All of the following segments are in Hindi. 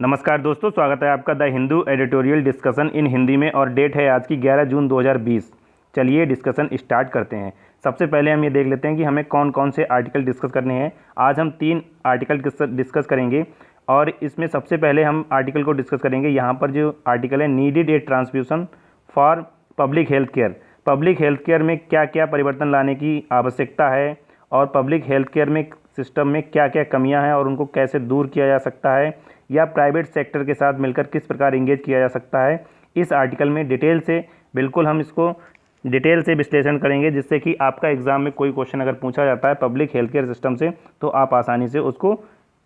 नमस्कार दोस्तों, स्वागत है आपका the Hindu editorial discussion in Hindi में और डेट है आज की 11 जून 2020। चलिए डिस्कशन स्टार्ट करते हैं। सबसे पहले हम ये देख लेते हैं कि हमें कौन कौन से आर्टिकल डिस्कस करने हैं। आज हम 3 आर्टिकल डिस्कस करेंगे और इसमें सबसे पहले हम आर्टिकल को डिस्कस करेंगे। यहाँ पर जो आर्टिकल है, needed A transfusion for public health care. Public health care में क्या क्या परिवर्तन लाने की आवश्यकता है और पब्लिक हेल्थ केयर में सिस्टम में क्या क्या कमियां हैं और उनको कैसे दूर किया जा सकता है या प्राइवेट सेक्टर के साथ मिलकर किस प्रकार इंगेज किया जा सकता है। इस आर्टिकल में डिटेल से बिल्कुल हम इसको डिटेल से विश्लेषण करेंगे, जिससे कि आपका एग्जाम में कोई क्वेश्चन अगर पूछा जाता है पब्लिक हेल्थ केयर सिस्टम से तो आप आसानी से उसको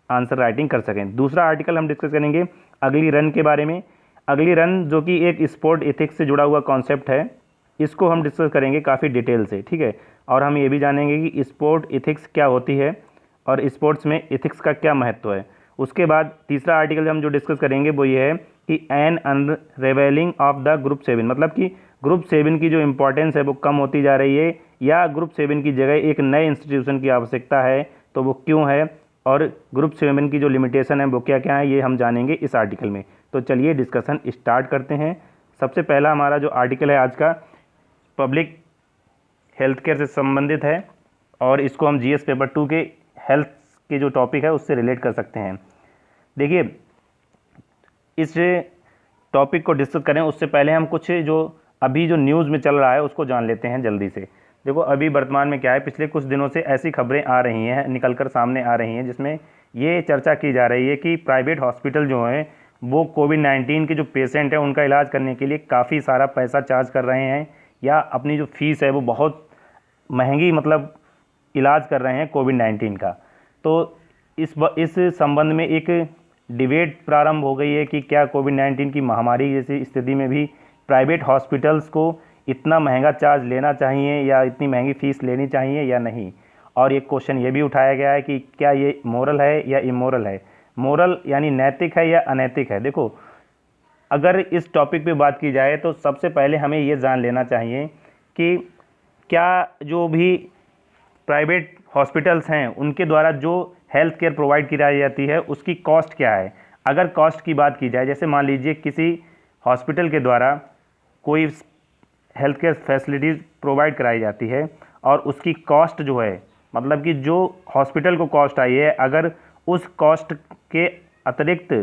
आंसर राइटिंग कर सकें। दूसरा आर्टिकल हम डिस्कस करेंगे अगली रन के बारे में। अगली रन जो कि एक स्पोर्ट एथिक्स से जुड़ा हुआ कॉन्सेप्ट है, इसको हम डिस्कस करेंगे काफ़ी डिटेल से, ठीक है। और हम ये भी जानेंगे कि स्पोर्ट एथिक्स क्या होती है और स्पोर्ट्स में एथिक्स का क्या महत्व है। उसके बाद तीसरा आर्टिकल हम जो डिस्कस करेंगे वो ये है कि एन अनरेवेलिंग ऑफ द ग्रुप 7, मतलब कि ग्रुप 7 की जो इम्पोर्टेंस है वो कम होती जा रही है या ग्रुप 7 की जगह एक नए इंस्टीट्यूशन की आवश्यकता है, तो वो क्यों है और ग्रुप 7 की जो लिमिटेशन है वो क्या क्या है, ये हम जानेंगे इस आर्टिकल में। तो चलिए डिस्कशन स्टार्ट करते हैं। सबसे पहला हमारा जो आर्टिकल है आज का पब्लिक हेल्थ केयर से संबंधित है और इसको हम जीएस पेपर 2 के हेल्थ के जो टॉपिक है उससे रिलेट कर सकते हैं। देखिए, इस टॉपिक को डिस्कस करें उससे पहले हम कुछ जो अभी जो न्यूज़ में चल रहा है उसको जान लेते हैं जल्दी से। देखो, अभी वर्तमान में क्या है, पिछले कुछ दिनों से ऐसी खबरें आ रही हैं, निकलकर सामने आ रही हैं, जिसमें ये चर्चा की जा रही है कि प्राइवेट हॉस्पिटल जो हैं वो कोविड-19 के जो पेशेंट हैं उनका इलाज करने के लिए काफ़ी सारा पैसा चार्ज कर रहे हैं या अपनी जो फीस है वो बहुत महंगी, मतलब इलाज कर रहे हैं कोविड-19 का। तो इस संबंध में एक डिबेट प्रारंभ हो गई है कि क्या कोविड-19 की महामारी जैसी स्थिति में भी प्राइवेट हॉस्पिटल्स को इतना महंगा चार्ज लेना चाहिए या इतनी महंगी फ़ीस लेनी चाहिए या नहीं। और एक क्वेश्चन ये भी उठाया गया है कि क्या ये मोरल है या इमोरल है। मोरल यानी नैतिक है या अनैतिक है। देखो, अगर इस टॉपिक पे बात की जाए तो सबसे पहले हमें ये जान लेना चाहिए कि क्या जो भी प्राइवेट हॉस्पिटल्स हैं उनके द्वारा जो हेल्थ केयर प्रोवाइड की जाती है उसकी कॉस्ट क्या है। अगर कॉस्ट की बात की जाए, जैसे मान लीजिए किसी हॉस्पिटल के द्वारा कोई हेल्थ केयर फैसिलिटीज़ प्रोवाइड कराई जाती है और उसकी कॉस्ट जो है, मतलब कि जो हॉस्पिटल को कॉस्ट आई है, अगर उस कॉस्ट के अतिरिक्त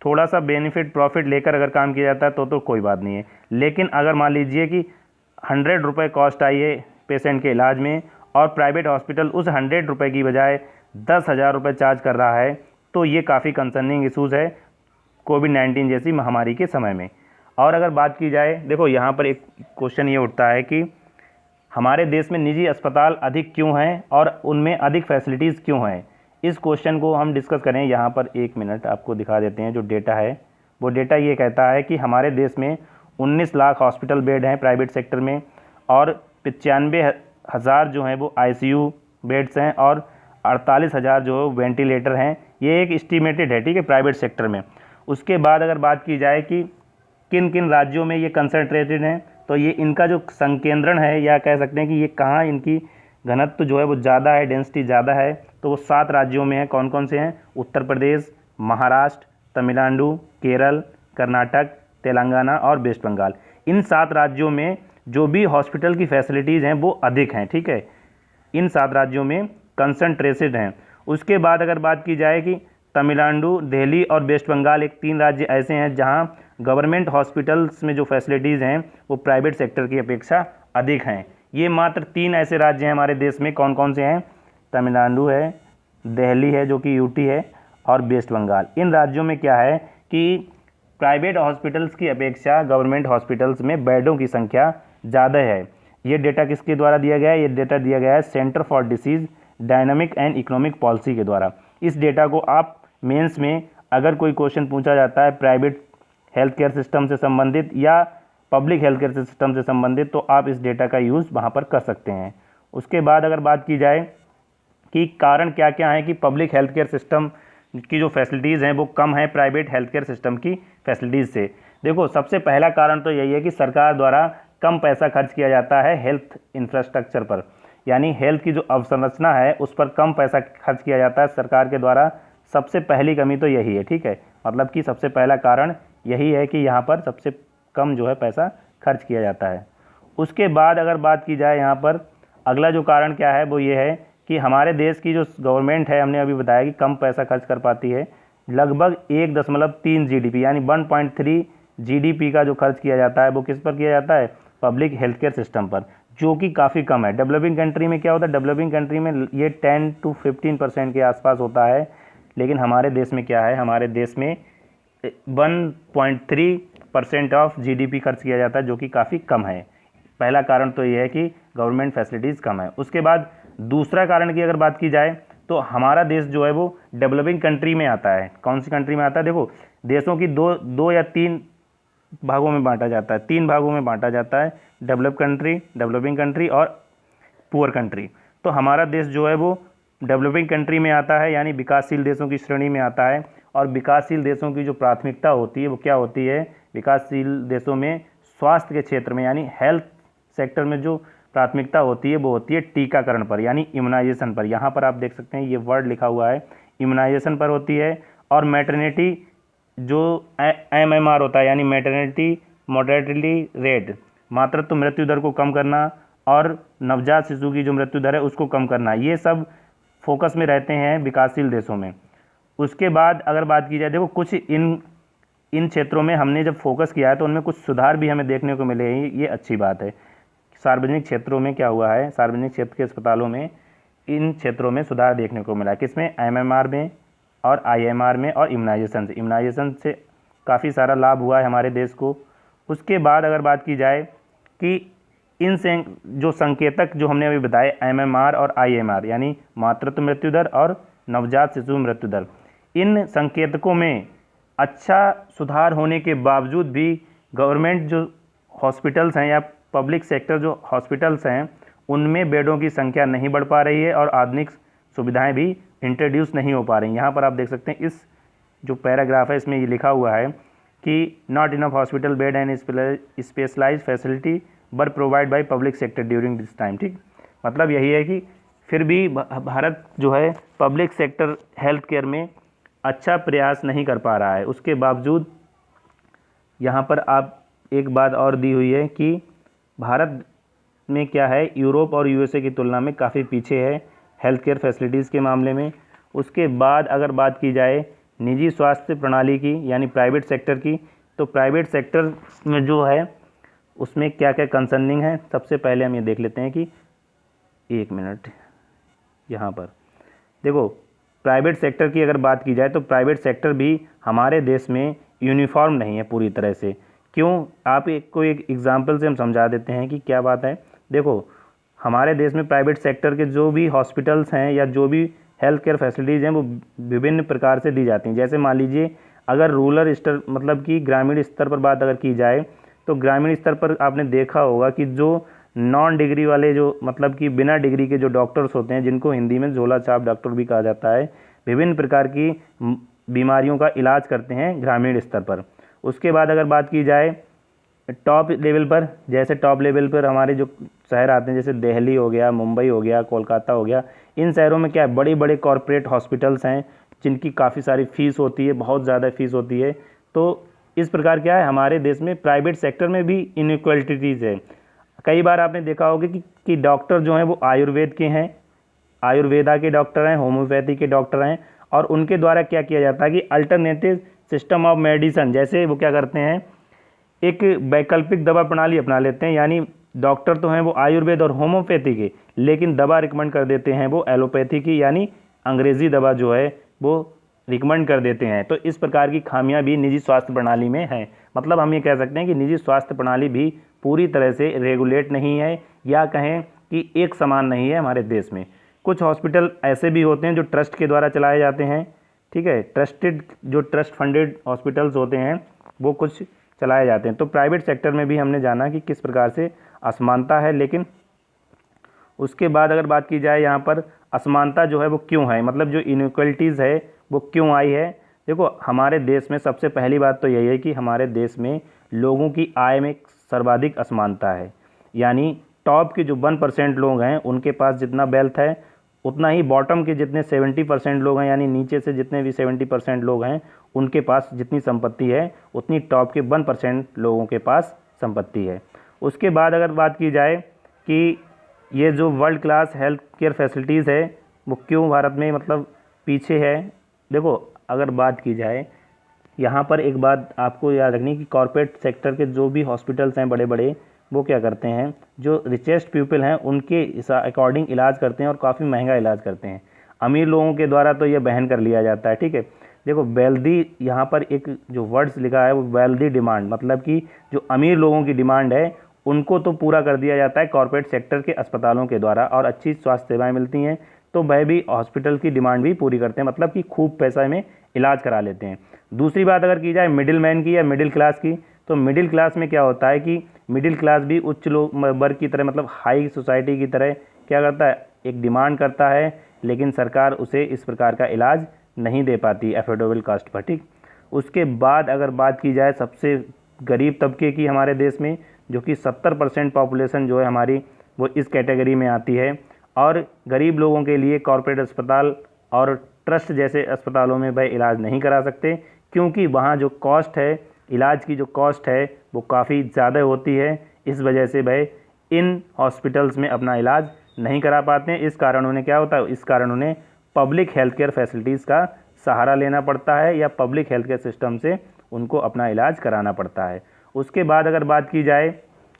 थोड़ा सा बेनिफिट प्रॉफिट लेकर अगर काम किया जाता है तो कोई बात नहीं है। लेकिन अगर मान लीजिए कि 100 रुपये कॉस्ट आई है पेशेंट के इलाज में और प्राइवेट हॉस्पिटल उस 100 रुपये की बजाय 10,000 रुपये चार्ज कर रहा है, तो ये काफ़ी कंसर्निंग इशूज़ है कोविड-19 जैसी महामारी के समय में। और अगर बात की जाए, देखो यहाँ पर एक क्वेश्चन ये उठता है कि हमारे देश में निजी अस्पताल अधिक क्यों हैं और उनमें अधिक फैसिलिटीज़ क्यों हैं। इस क्वेश्चन को हम डिस्कस करें। यहाँ पर 1 मिनट आपको दिखा देते हैं। जो डेटा है वो डेटा ये कहता है कि हमारे देश में 19 लाख हॉस्पिटल बेड हैं प्राइवेट सेक्टर में और 95,000 जो हैं वो आईसीयू बेड्स हैं और 48,000 जो वेंटिलेटर हैं। ये एक एस्टीमेटेड है, ठीक है, प्राइवेट सेक्टर में। उसके बाद अगर बात की जाए कि किन किन राज्यों में ये कंसंट्रेटेड हैं, तो ये इनका जो संकेंद्रण है या कह सकते हैं कि ये कहाँ इनकी घनत्व जो है वो ज़्यादा है, डेंसिटी ज़्यादा है, तो वो 7 राज्यों में है। कौन कौन से हैं? उत्तर प्रदेश, महाराष्ट्र, तमिलनाडु, केरल, कर्नाटक, तेलंगाना और वेस्ट बंगाल। इन 7 राज्यों में जो भी हॉस्पिटल की फैसिलिटीज़ हैं वो अधिक हैं, ठीक है। इन 7 राज्यों में कंसंट्रेटेड हैं। उसके बाद अगर बात की जाए कि तमिलनाडु, दिल्ली और वेस्ट बंगाल एक 3 राज्य ऐसे हैं जहां गवर्नमेंट हॉस्पिटल्स में जो फैसिलिटीज़ हैं वो प्राइवेट सेक्टर की अपेक्षा अधिक हैं। ये मात्र 3 ऐसे राज्य हैं हमारे देश में। कौन कौन से हैं? तमिलनाडु है, दिल्ली है जो कि यूटी है, और वेस्ट बंगाल। इन राज्यों में क्या है कि प्राइवेट हॉस्पिटल्स की अपेक्षा गवर्नमेंट हॉस्पिटल्स में बेडों की संख्या ज़्यादा है। ये डेटा किसके द्वारा दिया गया है? ये डेटा दिया गया है centre for disease dynamic and economic policy के द्वारा। इस डेटा को आप मेंस में अगर कोई क्वेश्चन पूछा जाता है प्राइवेट हेल्थ केयर सिस्टम से संबंधित या पब्लिक हेल्थ केयर सिस्टम से संबंधित, तो आप इस डेटा का यूज़ वहाँ पर कर सकते हैं। उसके बाद अगर बात की जाए कि कारण क्या क्या हैं कि पब्लिक हेल्थ केयर सिस्टम की जो फैसिलिटीज़ हैं वो कम है प्राइवेट हेल्थ केयर सिस्टम की फैसिलिटीज़ से। देखो, सबसे पहला कारण तो यही है कि सरकार द्वारा कम पैसा खर्च किया जाता है हेल्थ इंफ्रास्ट्रक्चर पर, यानी हेल्थ की जो अवसंरचना है उस पर कम पैसा खर्च किया जाता है सरकार के द्वारा। सबसे पहली कमी तो यही है, ठीक है। मतलब कि सबसे पहला कारण यही है कि यहाँ पर सबसे कम जो है पैसा खर्च किया जाता है। उसके बाद अगर बात की जाए यहाँ पर अगला जो कारण क्या है वो ये है कि हमारे देश की जो गवर्नमेंट है, हमने अभी बताया कि कम पैसा खर्च कर पाती है। लगभग 1.3 जीडीपी यानी 1.3 जीडीपी का जो खर्च किया जाता है वो किस पर किया जाता है? पब्लिक हेल्थ केयर सिस्टम पर, जो कि काफ़ी कम है। डेवलपिंग कंट्री में क्या होता है? डेवलपिंग कंट्री में ये 10 to 15% के आसपास होता है, लेकिन हमारे देश में क्या है? हमारे देश में 1.3% ऑफ जीडीपी खर्च किया जाता है, जो कि काफ़ी कम है। पहला कारण तो ये है कि गवर्नमेंट फैसिलिटीज़ कम है। उसके बाद दूसरा कारण की अगर बात की जाए तो हमारा देश जो है वो डेवलपिंग कंट्री में आता है। कौन सी कंट्री में आता है? देखो, देशों की दो या तीन भागों में बांटा जाता है, 3 भागों में बांटा जाता है, डेवलप कंट्री, डेवलपिंग कंट्री और पुअर कंट्री। तो हमारा देश जो है वो डेवलपिंग कंट्री में आता है, यानी विकासशील देशों की श्रेणी में आता है। और विकासशील देशों की जो प्राथमिकता होती है वो क्या होती है? विकासशील देशों में स्वास्थ्य के क्षेत्र में यानी हेल्थ सेक्टर में जो प्राथमिकता होती है वो होती है टीकाकरण पर, यानी इम्यूनाइजेशन पर। यहाँ पर आप देख सकते हैं ये वर्ड लिखा हुआ है, इम्यूनाइजेशन पर होती है। और मैटरनिटी जो MMR होता है, यानी मैटरनिटी मोर्टेलिटी रेट, मातृत्व मृत्यु दर को कम करना और नवजात शिशु की जो मृत्यु दर है उसको कम करना, ये सब फोकस में रहते हैं विकासशील देशों में। उसके बाद अगर बात की जाए, देखो कुछ इन क्षेत्रों में हमने जब फोकस किया है तो उनमें कुछ सुधार भी हमें देखने को मिले हैं, ये अच्छी बात है। सार्वजनिक क्षेत्रों में क्या हुआ है? सार्वजनिक क्षेत्र के अस्पतालों में इन क्षेत्रों में सुधार देखने को मिला। किसमें? MMR में और IMR में और इम्यूनाइजेशन से काफ़ी सारा लाभ हुआ है हमारे देश को। उसके बाद अगर बात की जाए कि इन से जो संकेतक जो हमने अभी बताए MMR और IMR यानी मातृत्व मृत्यु दर और नवजात शिशु मृत्यु दर, इन संकेतकों में अच्छा सुधार होने के बावजूद भी गवर्नमेंट जो हॉस्पिटल्स हैं या पब्लिक सेक्टर जो हॉस्पिटल्स हैं उनमें बेडों की संख्या नहीं बढ़ पा रही है और आधुनिक सुविधाएं भी इंट्रोड्यूस नहीं हो पा रही। यहाँ पर आप देख सकते हैं इस जो पैराग्राफ है इसमें ये लिखा हुआ है कि not enough hospital bed and specialised facility were provide by public sector during this time. ठीक, मतलब यही है कि फिर भी भारत जो है पब्लिक सेक्टर हेल्थ केयर में अच्छा प्रयास नहीं कर पा रहा है। उसके बावजूद यहाँ पर आप एक बात और दी हुई है कि भारत में क्या है, यूरोप और USA की तुलना में काफ़ी पीछे है हेल्थ केयर फैसिलिटीज़ के मामले में। उसके बाद अगर बात की जाए निजी स्वास्थ्य प्रणाली की यानी प्राइवेट सेक्टर की, तो प्राइवेट सेक्टर में जो है उसमें क्या क्या कंसर्निंग है, सबसे पहले हम ये देख लेते हैं कि एक मिनट, यहाँ पर देखो प्राइवेट सेक्टर की अगर बात की जाए तो प्राइवेट सेक्टर भी हमारे देश में यूनिफॉर्म नहीं है पूरी तरह से। क्यों? आप एक एग्जांपल से हम समझा देते हैं कि क्या बात है। देखो हमारे देश में प्राइवेट सेक्टर के जो भी हॉस्पिटल्स हैं या जो भी हेल्थ केयर फैसिलिटीज़ हैं वो विभिन्न प्रकार से दी जाती हैं। जैसे मान लीजिए अगर रूरल स्तर मतलब कि ग्रामीण स्तर पर बात अगर की जाए तो ग्रामीण स्तर पर आपने देखा होगा कि जो नॉन डिग्री वाले जो मतलब कि बिना डिग्री के जो डॉक्टर्स होते हैं, जिनको हिंदी में झोला छाप डॉक्टर भी कहा जाता है, विभिन्न प्रकार की बीमारियों का इलाज करते हैं ग्रामीण स्तर पर। उसके बाद अगर बात की जाए टॉप लेवल पर, जैसे टॉप लेवल पर हमारे जो शहर आते हैं जैसे दिल्ली हो गया, मुंबई हो गया, कोलकाता हो गया, इन शहरों में क्या है बड़े बड़े कॉरपोरेट हॉस्पिटल्स हैं जिनकी काफ़ी सारी फ़ीस होती है, बहुत ज़्यादा फ़ीस होती है। तो इस प्रकार क्या है हमारे देश में प्राइवेट सेक्टर में भी इनइक्वालिटीज़ है। कई बार आपने देखा होगा कि डॉक्टर जो हैं वो आयुर्वेद के हैं, आयुर्वेदा के डॉक्टर हैं, होम्योपैथी के डॉक्टर हैं, और उनके द्वारा क्या किया जाता है कि अल्टरनेटिव सिस्टम ऑफ मेडिसन, जैसे वो क्या करते हैं एक वैकल्पिक दवा प्रणाली अपना लेते हैं। यानी डॉक्टर तो हैं वो आयुर्वेद और होम्योपैथी के, लेकिन दवा रिकमेंड कर देते हैं वो एलोपैथी की, यानी अंग्रेज़ी दवा जो है वो रिकमेंड कर देते हैं। तो इस प्रकार की खामियां भी निजी स्वास्थ्य प्रणाली में हैं। मतलब हम ये कह सकते हैं कि निजी स्वास्थ्य प्रणाली भी पूरी तरह से रेगुलेट नहीं है, या कहें कि एक समान नहीं है हमारे देश में। कुछ हॉस्पिटल ऐसे भी होते हैं जो ट्रस्ट के द्वारा चलाए जाते हैं, ठीक है, जो ट्रस्ट फंडेड हॉस्पिटल्स होते हैं वो कुछ चलाए जाते हैं। तो प्राइवेट सेक्टर में भी हमने जाना कि किस प्रकार से असमानता है। लेकिन उसके बाद अगर बात की जाए यहाँ पर असमानता जो है वो क्यों है, मतलब जो इनइक्वालिटीज़ है वो क्यों आई है। देखो हमारे देश में सबसे पहली बात तो यही है कि हमारे देश में लोगों की आय में सर्वाधिक असमानता है। यानी टॉप के जो 1% लोग हैं उनके पास जितना वेल्थ है उतना ही बॉटम के जितने 70% लोग हैं, यानी नीचे से जितने भी 70% लोग हैं, उनके पास जितनी संपत्ति है उतनी टॉप के 1% लोगों के पास संपत्ति है। उसके बाद अगर बात की जाए कि ये जो world class health care facilities है वो क्यों भारत में मतलब पीछे है। देखो, अगर बात की जाए यहाँ पर एक बात आपको याद रखनी कि कॉर्पोरेट सेक्टर के जो भी हॉस्पिटल्स हैं बड़े बड़े, वो क्या करते हैं, जो रिचेस्ट पीपल हैं उनके अकॉर्डिंग इलाज करते हैं और काफ़ी महंगा इलाज करते हैं। अमीर लोगों के द्वारा तो ये बहन कर लिया जाता है। ठीक है, देखो वेल्दी, यहाँ पर एक जो वर्ड्स लिखा है वो वेल्दी डिमांड, मतलब कि जो अमीर लोगों की डिमांड है उनको तो पूरा कर दिया जाता है कॉर्पोरेट सेक्टर के अस्पतालों के द्वारा, और अच्छी स्वास्थ्य सेवाएँ मिलती हैं तो वह भी हॉस्पिटल की डिमांड भी पूरी करते हैं, मतलब कि खूब पैसा में इलाज करा लेते हैं। दूसरी बात अगर की जाए मिडिल मैन की या मिडिल क्लास की, तो मिडिल क्लास में क्या होता है कि मिडिल क्लास भी उच्च लोग वर्ग की तरह, मतलब हाई सोसाइटी की तरह क्या करता है, एक डिमांड करता है, लेकिन सरकार उसे इस प्रकार का इलाज नहीं दे पाती एफोर्डेबल कास्ट पर। ठीक, उसके बाद अगर बात की जाए सबसे गरीब तबके की हमारे देश में, जो कि 70% पॉपुलेशन जो है हमारी वो इस कैटेगरी में आती है, और गरीब लोगों के लिए कॉर्पोरेट अस्पताल और ट्रस्ट जैसे अस्पतालों में वह इलाज नहीं करा सकते, क्योंकि वहाँ जो कॉस्ट है, इलाज की जो कॉस्ट है वो काफ़ी ज़्यादा होती है। इस वजह से वह इन हॉस्पिटल्स में अपना इलाज नहीं करा पाते हैं। इस कारण उन्हें क्या होता है, इस कारण उन्हें पब्लिक हेल्थ केयर फैसिलिटीज़ का सहारा लेना पड़ता है, या पब्लिक हेल्थ केयर सिस्टम से उनको अपना इलाज कराना पड़ता है। उसके बाद अगर बात की जाए,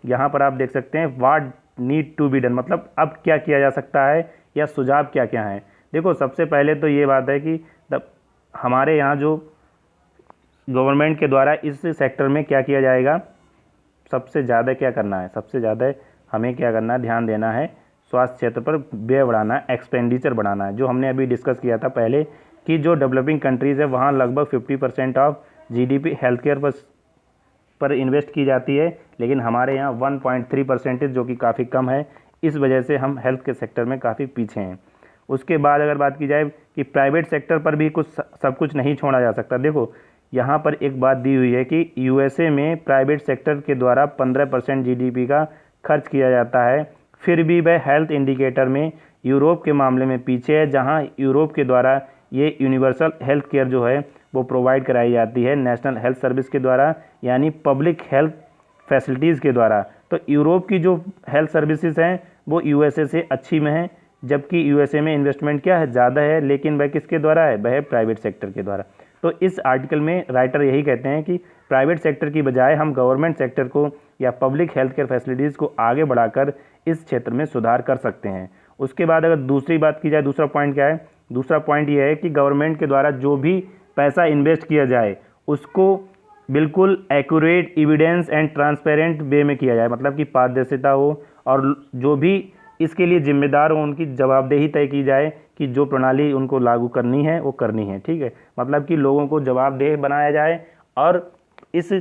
यहाँ पर आप देख सकते हैं what need to be done, मतलब अब क्या किया जा सकता है या सुझाव क्या क्या हैं। देखो, सबसे पहले तो ये बात है कि हमारे यहाँ जो गवर्नमेंट के द्वारा इस सेक्टर में क्या किया जाएगा, सबसे ज़्यादा क्या करना है, सबसे ज़्यादा हमें क्या करना है, ध्यान देना है, स्वास्थ्य क्षेत्र पर व्यय बढ़ाना है, एक्सपेंडिचर बढ़ाना है। जो हमने अभी डिस्कस किया था पहले कि जो डेवलपिंग कंट्रीज़ है वहाँ लगभग 50% ऑफ जीडीपी हेल्थ केयर पर इन्वेस्ट की जाती है, लेकिन हमारे यहाँ 1.3% जो कि काफ़ी कम है। इस वजह से हम हेल्थ के सेक्टर में काफ़ी पीछे हैं। उसके बाद अगर बात की जाए कि प्राइवेट सेक्टर पर भी सब कुछ नहीं छोड़ा जा सकता। देखो, यहाँ पर एक बात दी हुई है कि यूएसए में प्राइवेट सेक्टर के द्वारा 15% जीडीपी का खर्च किया जाता है, फिर भी वह हेल्थ इंडिकेटर में यूरोप के मामले में पीछे है, जहाँ यूरोप के द्वारा ये यूनिवर्सल हेल्थ केयर जो है वो प्रोवाइड कराई जाती है नेशनल हेल्थ सर्विस के द्वारा, यानी पब्लिक हेल्थ फैसिलिटीज़ के द्वारा। तो यूरोप की जो हेल्थ सर्विसेज हैं वो यूएसए से अच्छी में हैं, जबकि यूएसए में इन्वेस्टमेंट क्या है, ज़्यादा है, लेकिन वह किसके द्वारा है, वह प्राइवेट सेक्टर के द्वारा। तो इस आर्टिकल में राइटर यही कहते हैं कि प्राइवेट सेक्टर की बजाय हम गवर्नमेंट सेक्टर को या पब्लिक हेल्थ केयर फैसिलिटीज़ को आगे बढ़ाकर इस क्षेत्र में सुधार कर सकते हैं। उसके बाद अगर दूसरी बात की जाए, दूसरा पॉइंट क्या है, दूसरा पॉइंट ये है कि गवर्नमेंट के द्वारा जो भी पैसा इन्वेस्ट किया जाए उसको बिल्कुल एक्यूरेट, एविडेंस एंड ट्रांसपेरेंट वे में किया जाए, मतलब कि पारदर्शिता हो, और जो भी इसके लिए जिम्मेदार हो उनकी जवाबदेही तय की जाए कि जो प्रणाली उनको लागू करनी है वो करनी है। ठीक है, मतलब कि लोगों को जवाबदेह बनाया जाए, और इस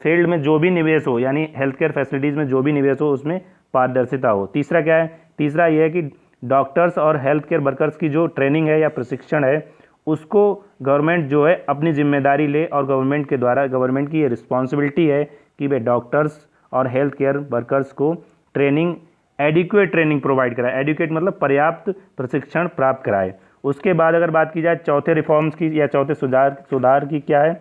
फील्ड में जो भी निवेश हो, यानी हेल्थ केयर फैसिलिटीज़ में जो भी निवेश हो उसमें पारदर्शिता हो। तीसरा क्या है, तीसरा ये है कि डॉक्टर्स और हेल्थ केयर वर्कर्स की जो ट्रेनिंग है या प्रशिक्षण है उसको गवर्नमेंट जो है अपनी जिम्मेदारी ले, और गवर्नमेंट के द्वारा, गवर्नमेंट की ये रिस्पॉन्सिबिलिटी है कि वे डॉक्टर्स और हेल्थ केयर वर्कर्स को ट्रेनिंग, एडिक्वेट ट्रेनिंग प्रोवाइड कराए। एडिक्वेट मतलब पर्याप्त प्रशिक्षण प्राप्त कराए। उसके बाद अगर बात की जाए चौथे रिफॉर्म्स की या चौथे सुधार की, क्या है,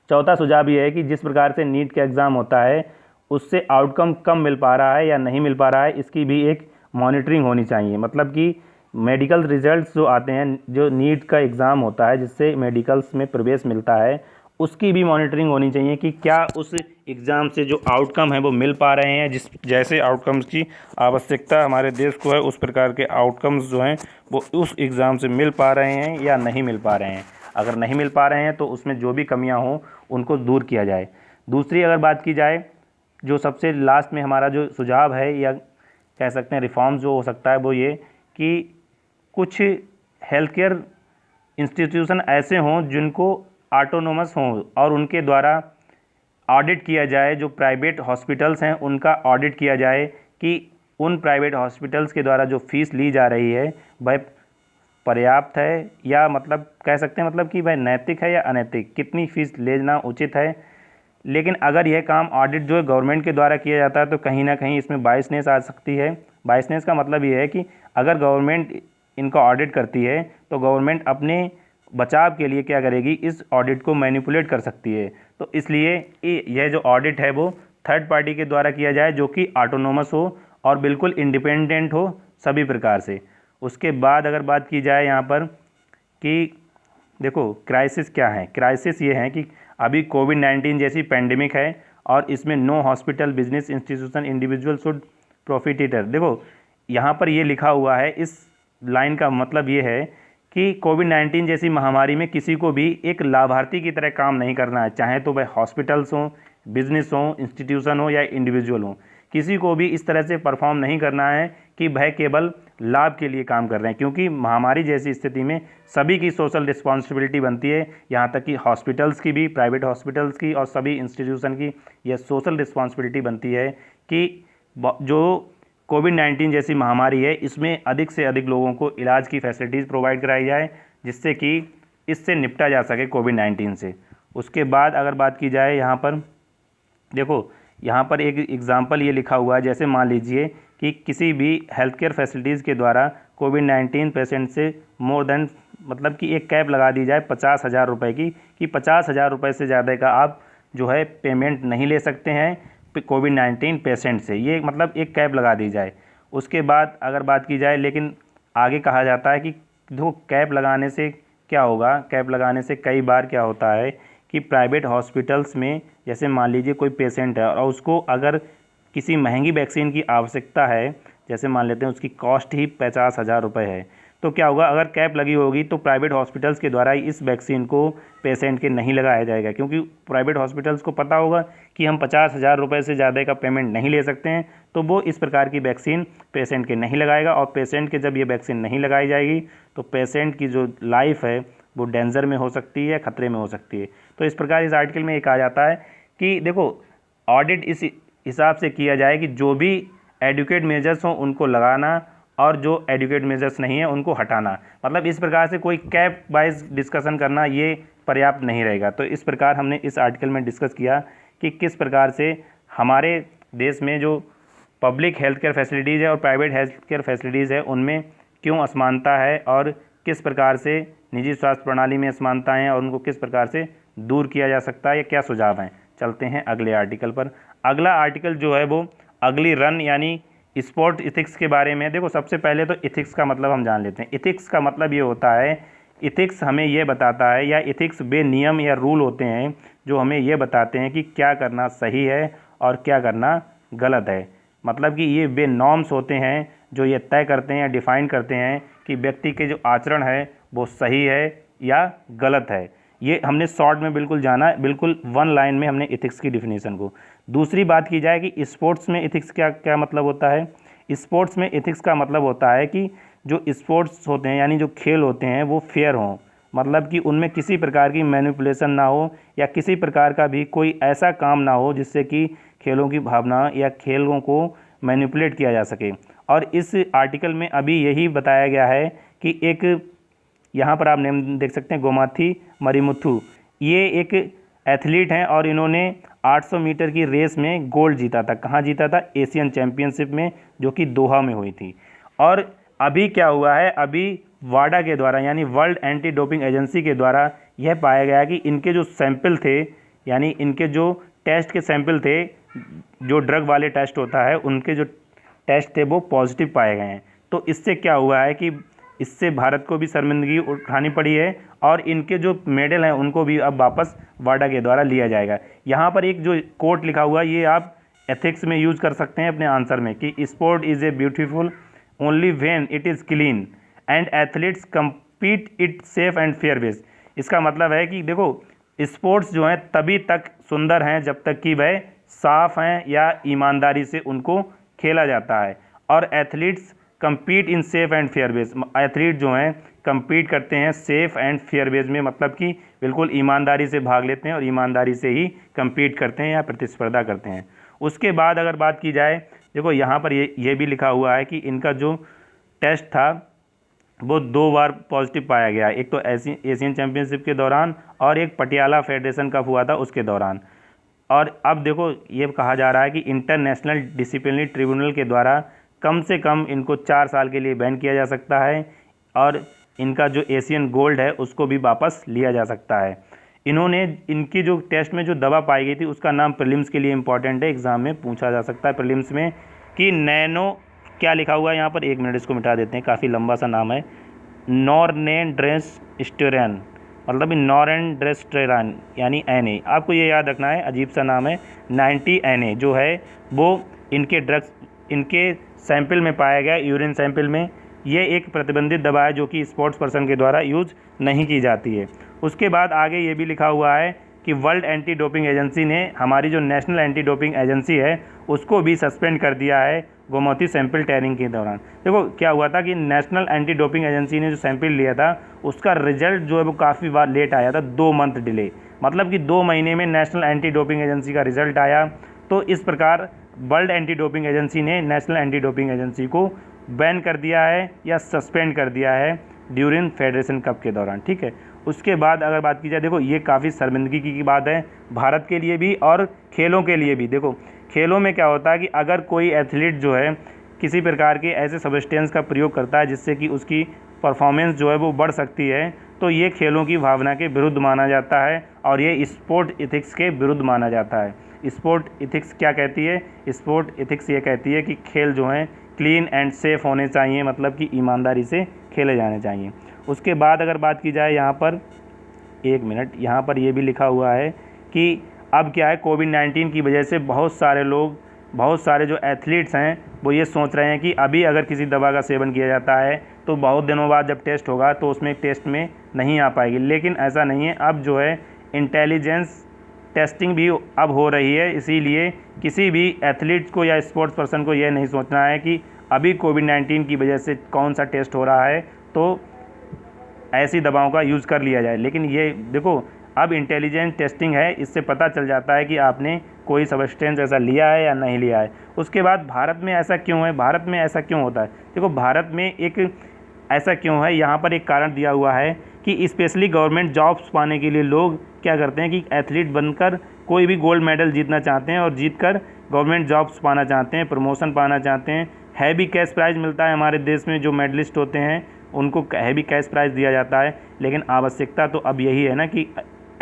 चौथा सुझाव ये है कि जिस प्रकार से नीट का एग्ज़ाम होता है उससे आउटकम कम मिल पा रहा है या नहीं मिल पा रहा है, इसकी भी एक मॉनिटरिंग होनी चाहिए। मतलब कि मेडिकल रिजल्ट्स जो आते हैं, जो नीट का एग्ज़ाम होता है जिससे मेडिकल्स में प्रवेश मिलता है, उसकी भी मॉनिटरिंग होनी चाहिए कि क्या उस एग्ज़ाम से जो आउटकम है वो मिल पा रहे हैं, जिस जैसे आउटकम्स की आवश्यकता हमारे देश को है उस प्रकार के आउटकम्स जो हैं वो उस एग्ज़ाम से मिल पा रहे हैं या नहीं मिल पा रहे हैं। अगर नहीं मिल पा रहे हैं तो उसमें जो भी कमियां हों उनको दूर किया जाए। दूसरी अगर बात की जाए, जो सबसे लास्ट में हमारा जो सुझाव है या कह सकते हैं रिफॉर्म्स जो हो सकता है, वो ये कि कुछ हेल्थ केयर इंस्टीट्यूशन ऐसे हों जिनको ऑटोनोमस हों और उनके द्वारा ऑडिट किया जाए। जो प्राइवेट हॉस्पिटल्स हैं उनका ऑडिट किया जाए कि उन प्राइवेट हॉस्पिटल्स के द्वारा जो फीस ली जा रही है वह पर्याप्त है, या मतलब कह सकते हैं मतलब कि वह नैतिक है या अनैतिक, कितनी फ़ीस लेना उचित है। लेकिन अगर यह काम ऑडिट जो है गवर्नमेंट के द्वारा किया जाता है तो कहीं ना कहीं इसमें बायसनेस आ सकती है। बायसनेस का मतलब ये है कि अगर गवर्नमेंट इनका ऑडिट करती है तो गवर्नमेंट अपने बचाव के लिए क्या करेगी, इस ऑडिट को मैनिपुलेट कर सकती है। तो इसलिए यह जो ऑडिट है वो थर्ड पार्टी के द्वारा किया जाए, जो कि ऑटोनोमस हो और बिल्कुल इंडिपेंडेंट हो सभी प्रकार से। उसके बाद अगर बात की जाए यहाँ पर कि देखो क्राइसिस क्या है, क्राइसिस ये है कि अभी कोविड-19 जैसी पेंडेमिक है और इसमें no hospital, business, institution, individual should profiteer. देखो यहाँ पर ये लिखा हुआ है, इस लाइन का मतलब ये है कि कोविड-19 जैसी महामारी में किसी को भी एक लाभार्थी की तरह काम नहीं करना है, चाहे तो वह हॉस्पिटल्स हों, बिजनेस हो, इंस्टीट्यूशन हो या इंडिविजुअल हो। किसी को भी इस तरह से परफॉर्म नहीं करना है कि वह केवल लाभ के लिए काम कर रहे हैं, क्योंकि महामारी जैसी स्थिति में सभी की सोशल रिस्पॉन्सिबिलिटी बनती है, यहाँ तक कि हॉस्पिटल्स की भी, प्राइवेट हॉस्पिटल्स की और सभी इंस्टीट्यूशन की यह सोशल रिस्पॉन्सिबिलिटी बनती है कि जो कोविड-19 जैसी महामारी है इसमें अधिक से अधिक लोगों को इलाज की फैसिलिटीज़ प्रोवाइड कराई जाए, जिससे कि इससे निपटा जा सके कोविड-19 से। उसके बाद अगर बात की जाए यहाँ पर देखो, यहाँ पर एक एग्ज़ाम्पल ये लिखा हुआ है, जैसे मान लीजिए कि किसी भी हेल्थ केयर फैसिलिटीज़ के द्वारा कोविड-19 पेशेंट से मोर देन मतलब कि एक कैप लगा दी जाए 50,000 रुपये की, कि 50,000 रुपये से ज़्यादा का आप जो है पेमेंट नहीं ले सकते हैं कोविड-19 पेशेंट से, ये मतलब एक कैप लगा दी जाए। उसके बाद अगर बात की जाए, लेकिन आगे कहा जाता है कि देखो कैप लगाने से क्या होगा, कैप लगाने से कई बार क्या होता है कि प्राइवेट हॉस्पिटल्स में जैसे मान लीजिए कोई पेशेंट है और उसको अगर किसी महंगी वैक्सीन की आवश्यकता है, जैसे मान लेते हैं उसकी कॉस्ट ही 50,000 रुपये है, तो क्या होगा, अगर कैप लगी होगी तो प्राइवेट हॉस्पिटल्स के द्वारा इस वैक्सीन को पेशेंट के नहीं लगाया जाएगा, क्योंकि प्राइवेट हॉस्पिटल्स को पता होगा कि हम 50,000 रुपये से ज़्यादा का पेमेंट नहीं ले सकते हैं, तो वो इस प्रकार की वैक्सीन पेशेंट के नहीं लगाएगा। और पेशेंट के जब ये वैक्सीन नहीं लगाई जाएगी तो पेशेंट की जो लाइफ है वो डेंजर में हो सकती है, खतरे में हो सकती है। तो इस प्रकार इस आर्टिकल में ये कहा जाता है कि देखो ऑडिट इस हिसाब से किया जाए कि जो भी एडुकेट मेजर्स हों उनको लगाना और जो एडुकेट मेजर्स नहीं है उनको हटाना। मतलब इस प्रकार से कोई कैप वाइज डिस्कशन करना ये पर्याप्त नहीं रहेगा। तो इस प्रकार हमने इस आर्टिकल में डिस्कस किया कि किस प्रकार से हमारे देश में जो पब्लिक हेल्थ केयर फैसिलिटीज़ है और प्राइवेट हेल्थ केयर फैसिलिटीज़ है उनमें क्यों असमानता है और किस प्रकार से निजी स्वास्थ्य प्रणाली में असमानताएँ हैं और उनको किस प्रकार से दूर किया जा सकता है या क्या सुझाव हैं। चलते हैं अगले आर्टिकल पर। अगला आर्टिकल जो है वो अगली रन यानी स्पोर्ट इथिक्स के बारे में। देखो सबसे पहले तो इथिक्स का मतलब हम जान लेते हैं। इथिक्स का मतलब ये होता है, इथिक्स हमें ये बताता है या इथिक्स वे नियम या रूल होते हैं जो हमें ये बताते हैं कि क्या करना सही है और क्या करना गलत है। मतलब कि ये वे नॉर्म्स होते हैं जो ये तय करते हैं या डिफ़ाइन करते हैं कि व्यक्ति के जो आचरण है वो सही है या गलत है। ये हमने शॉर्ट में बिल्कुल जाना, बिल्कुल वन लाइन में हमने इथिक्स की डिफिनीसन को। दूसरी बात की जाए कि स्पोर्ट्स में इथिक्स क्या क्या मतलब होता है। स्पोर्ट्स में इथिक्स का मतलब होता है कि जो स्पोर्ट्स होते हैं यानी जो खेल होते हैं वो फेयर हों, मतलब कि उनमें किसी प्रकार की मैनिपुलेशन ना हो या किसी प्रकार का भी कोई ऐसा काम ना हो जिससे कि खेलों की भावना या खेलों को मैनिपुलेट किया जा सके। और इस आर्टिकल में अभी यही बताया गया है कि एक यहाँ पर आप नेम देख सकते हैं, गोमाथी मरिमुथु, ये एक एथलीट हैं और इन्होंने 800 मीटर की रेस में गोल्ड जीता था। कहाँ जीता था? एशियन चैम्पियनशिप में, जो कि दोहा में हुई थी। और अभी क्या हुआ है, अभी वाडा के द्वारा यानी वर्ल्ड एंटी डोपिंग एजेंसी के द्वारा यह पाया गया कि इनके जो सैंपल थे यानी इनके जो टेस्ट के सैंपल थे, जो ड्रग वाले टेस्ट होता है उनके जो टेस्ट थे वो पॉजिटिव पाए गए हैं। तो इससे क्या हुआ है कि इससे भारत को भी शर्मिंदगी उठानी पड़ी है और इनके जो मेडल हैं उनको भी अब वापस वाडा के द्वारा लिया जाएगा। यहाँ पर एक जो कोट लिखा हुआ है ये आप एथिक्स में यूज़ कर सकते हैं अपने आंसर में कि sport is a beautiful only when it is clean and athletes compete it safe and fair ways. इसका मतलब है कि देखो स्पोर्ट्स जो हैं तभी तक सुंदर हैं जब तक कि वह साफ़ हैं या ईमानदारी से उनको खेला जाता है, और athletes compete in safe and fair ways. Athlete जो हैं कम्पीट करते हैं सेफ एंड फेयर वेज में, मतलब कि बिल्कुल ईमानदारी से भाग लेते हैं और ईमानदारी से ही कम्पीट करते हैं या प्रतिस्पर्धा करते हैं। उसके बाद अगर बात की जाए, देखो यहाँ पर ये भी लिखा हुआ है कि इनका जो टेस्ट था वो 2 बार पॉजिटिव पाया गया, एक तो एशियन चैम्पियनशिप के दौरान और एक पटियाला फेडरेशन कप हुआ था उसके दौरान। और अब देखो ये कहा जा रहा है कि इंटरनेशनल डिसिप्लिनरी ट्रिब्यूनल के द्वारा कम से कम इनको 4 साल के लिए बैन किया जा सकता है और इनका जो एशियन गोल्ड है उसको भी वापस लिया जा सकता है। इन्होंने इनकी जो टेस्ट में जो दवा पाई गई थी उसका नाम प्रीलिम्स के लिए इंपॉर्टेंट है, एग्ज़ाम में पूछा जा सकता है प्रीलिम्स में कि नैनो क्या लिखा हुआ है यहाँ पर, 1 मिनट इसको मिटा देते हैं, काफ़ी लंबा सा नाम है, नॉर्नेड्रेस्टेरन, मतलब नॉरेंड्रेस्टेरन यानी Na, आपको ये याद रखना है, अजीब सा नाम है। 90 Na जो है वो इनके ड्रग्स इनके सैंपल में पाया गया, यूरिन सैंपल में। ये एक प्रतिबंधित दवा है जो कि स्पोर्ट्स पर्सन के द्वारा यूज़ नहीं की जाती है। उसके बाद आगे ये भी लिखा हुआ है कि वर्ल्ड एंटी डोपिंग एजेंसी ने हमारी जो नेशनल एंटी डोपिंग एजेंसी है उसको भी सस्पेंड कर दिया है गोमती सैंपल टेयरिंग के दौरान। देखो क्या हुआ था कि नेशनल एंटी डोपिंग एजेंसी ने जो सैंपल लिया था उसका रिजल्ट जो है वो काफ़ी बार लेट आया था, 2 मंथ डिले, मतलब कि 2 महीने में नेशनल एंटी डोपिंग एजेंसी का रिजल्ट आया। तो इस प्रकार वर्ल्ड एंटी डोपिंग एजेंसी ने नेशनल एंटी डोपिंग एजेंसी को बैन कर दिया है या सस्पेंड कर दिया है ड्यूरिंग फेडरेशन कप के दौरान, ठीक है। उसके बाद अगर बात की जाए, देखो ये काफ़ी शर्मिंदगी की बात है भारत के लिए भी और खेलों के लिए भी। देखो खेलों में क्या होता है कि अगर कोई एथलीट जो है किसी प्रकार के ऐसे सब्सटेंस का प्रयोग करता है जिससे कि उसकी परफॉर्मेंस जो है वो बढ़ सकती है, तो ये खेलों की भावना के विरुद्ध माना जाता है और ये स्पोर्ट इथिक्स के विरुद्ध माना जाता है। स्पोर्ट इथिक्स क्या कहती है? स्पोर्ट इथिक्स ये कहती है कि खेल जो हैं क्लीन एंड सेफ़ होने चाहिए, मतलब कि ईमानदारी से खेले जाने चाहिए। उसके बाद अगर बात की जाए यहाँ पर, 1 मिनट, यहाँ पर ये भी लिखा हुआ है कि अब क्या है, कोविड-19 की वजह से बहुत सारे जो एथलीट्स हैं वो ये सोच रहे हैं कि अभी अगर किसी दवा का सेवन किया जाता है तो बहुत दिनों बाद जब टेस्ट होगा तो उसमें टेस्ट में नहीं आ पाएगी, लेकिन ऐसा नहीं है। अब जो है इंटेलिजेंस टेस्टिंग भी अब हो रही है, इसीलिए किसी भी एथलीट को या स्पोर्ट्स पर्सन को यह नहीं सोचना है कि अभी कोविड-19 की वजह से कौन सा टेस्ट हो रहा है तो ऐसी दवाओं का यूज़ कर लिया जाए। लेकिन ये देखो अब इंटेलिजेंट टेस्टिंग है, इससे पता चल जाता है कि आपने कोई सब्सटेंस ऐसा लिया है या नहीं लिया है। उसके बाद भारत में ऐसा क्यों है, भारत में ऐसा क्यों होता है? देखो भारत में एक ऐसा क्यों है, यहाँ पर एक कारण दिया हुआ है कि स्पेशली गवर्नमेंट जॉब्स पाने के लिए लोग क्या करते हैं कि एथलीट बनकर कोई भी गोल्ड मेडल जीतना चाहते हैं और जीतकर गवर्नमेंट जॉब्स पाना चाहते हैं, प्रमोशन पाना चाहते हैं। हैवी कैश प्राइज़ मिलता है हमारे देश में, जो मेडलिस्ट होते हैं उनको हैवी कैश प्राइज़ दिया जाता है। लेकिन आवश्यकता तो अब यही है ना कि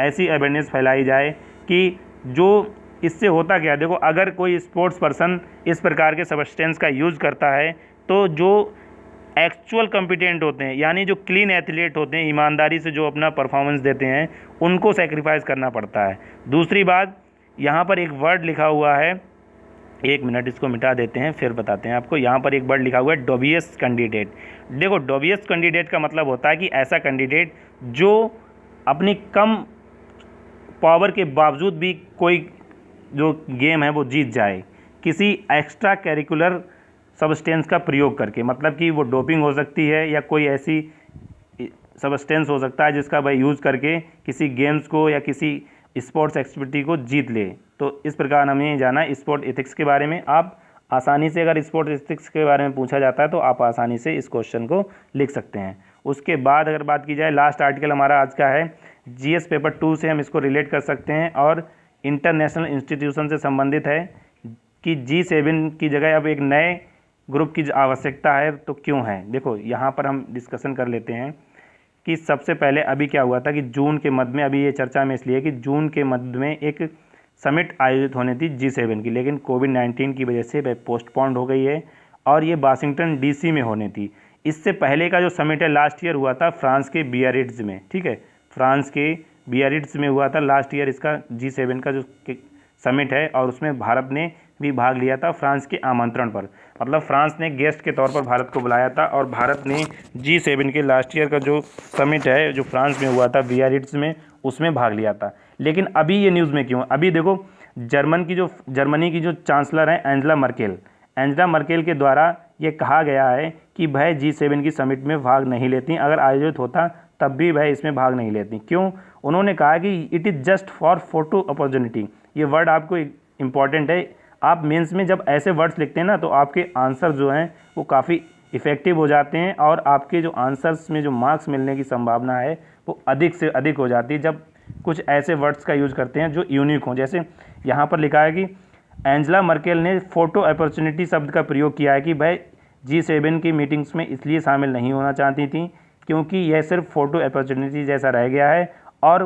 ऐसी अवेयरनेस फैलाई जाए कि जो इससे होता क्या, देखो अगर कोई स्पोर्ट्स पर्सन इस प्रकार के सब्सटेंस का यूज़ करता है तो जो एक्चुअल कॉम्पिटेंट होते हैं यानी जो क्लीन एथलीट होते हैं, ईमानदारी से जो अपना परफॉर्मेंस देते हैं, उनको सेक्रीफाइस करना पड़ता है। दूसरी बात, यहाँ पर एक वर्ड लिखा हुआ है, 1 मिनट इसको मिटा देते हैं फिर बताते हैं आपको। यहाँ पर एक वर्ड लिखा हुआ है डोबियस कैंडिडेट। देखो डोबियस कैंडिडेट का मतलब होता है कि ऐसा कैंडिडेट जो अपनी कम पावर के बावजूद भी कोई जो गेम है वो जीत जाए किसी एक्स्ट्रा करिकुलर सब्सटेंस का प्रयोग करके, मतलब कि वो डोपिंग हो सकती है या कोई ऐसी सब्सटेंस हो सकता है जिसका वह यूज़ करके किसी गेम्स को या किसी स्पोर्ट्स एक्टिविटी को जीत ले। तो इस प्रकार हमें जाना है स्पोर्ट एथिक्स के बारे में। आप आसानी से, अगर स्पोर्ट एथिक्स के बारे में पूछा जाता है तो आप आसानी से इस क्वेश्चन को लिख सकते हैं। उसके बाद अगर बात की जाए, लास्ट आर्टिकल हमारा आज का है जीएस पेपर 2 से हम इसको रिलेट कर सकते हैं और इंटरनेशनल इंस्टीट्यूशन से संबंधित है कि G7 की जगह अब एक नए ग्रुप की आवश्यकता है। तो क्यों है, देखो यहाँ पर हम डिस्कशन कर लेते हैं कि सबसे पहले अभी क्या हुआ था कि जून के मध्य में, अभी ये चर्चा में इसलिए कि जून के मध्य में एक समिट आयोजित होनी थी G7 की, लेकिन कोविड-19 की वजह से वह पोस्टपोन्ड हो गई है और ये वाशिंगटन DC में होनी थी। इससे पहले का जो समिट है लास्ट ईयर हुआ था फ्रांस के बियारिट्ज़ में, ठीक है, फ्रांस के बियारिट्ज़ में हुआ था लास्ट ईयर इसका G7 का जो समिट है, और उसमें भारत ने भी भाग लिया था फ्रांस के आमंत्रण पर। मतलब फ्रांस ने गेस्ट के तौर पर भारत को बुलाया था और भारत ने G7 के लास्ट ईयर का जो समिट है जो फ्रांस में हुआ था बियारिट्ज़ में, उसमें भाग लिया था। लेकिन अभी ये न्यूज़ में क्यों? अभी देखो जर्मनी की जो चांसलर हैं एंजेला मर्केल के द्वारा ये कहा गया है कि वह G7 की समिट में भाग नहीं लेती, अगर आयोजित होता तब भी वह इसमें भाग नहीं लेती। क्यों? उन्होंने कहा कि it is just for photo opportunity. ये वर्ड आपको इम्पॉर्टेंट है, आप मेंस में जब ऐसे वर्ड्स लिखते हैं ना तो आपके आंसर जो हैं वो काफ़ी इफ़ेक्टिव हो जाते हैं और आपके जो आंसर्स में जो मार्क्स मिलने की संभावना है वो अधिक से अधिक हो जाती है जब कुछ ऐसे वर्ड्स का यूज़ करते हैं जो यूनिक हों। जैसे यहाँ पर लिखा है कि एंजेला मर्केल ने फ़ोटो अपॉर्चुनिटी शब्द का प्रयोग किया है कि भाई G7 की मीटिंग्स में इसलिए शामिल नहीं होना चाहती थी क्योंकि यह सिर्फ फ़ोटो अपॉर्चुनिटी जैसा रह गया है और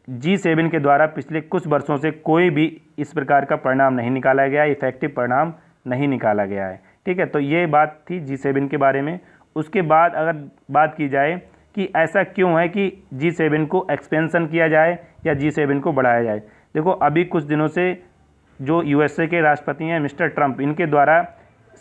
G7 के द्वारा पिछले कुछ वर्षों से कोई भी इस प्रकार का परिणाम नहीं निकाला गया, इफेक्टिव परिणाम नहीं निकाला गया है। ठीक है, तो ये बात थी G7 के बारे में। उसके बाद अगर बात की जाए कि ऐसा क्यों है कि G7 को एक्सपेंशन किया जाए या G7 को बढ़ाया जाए। देखो, अभी कुछ दिनों से जो USA के राष्ट्रपति हैं मिस्टर ट्रंप, इनके द्वारा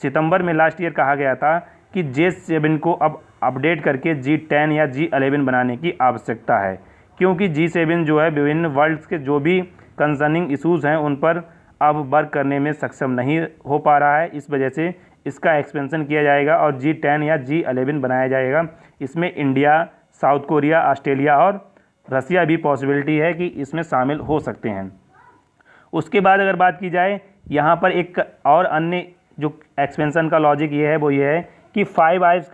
सितंबर में लास्ट ईयर कहा गया था कि G7 को अब अपडेट करके G10 या G11 बनाने की आवश्यकता है, क्योंकि G7 जो है विभिन्न वर्ल्ड के जो भी कंसर्निंग इश्यूज़ हैं उन पर अब वर्क करने में सक्षम नहीं हो पा रहा है। इस वजह से इसका एक्सपेंशन किया जाएगा और G10 या G11 बनाया जाएगा। इसमें इंडिया, साउथ कोरिया, ऑस्ट्रेलिया और रसिया भी पॉसिबिलिटी है कि इसमें शामिल हो सकते हैं। उसके बाद अगर बात की जाए, यहाँ पर एक और अन्य जो एक्सपेंशन का लॉजिक ये है वो ये है कि 5 आइज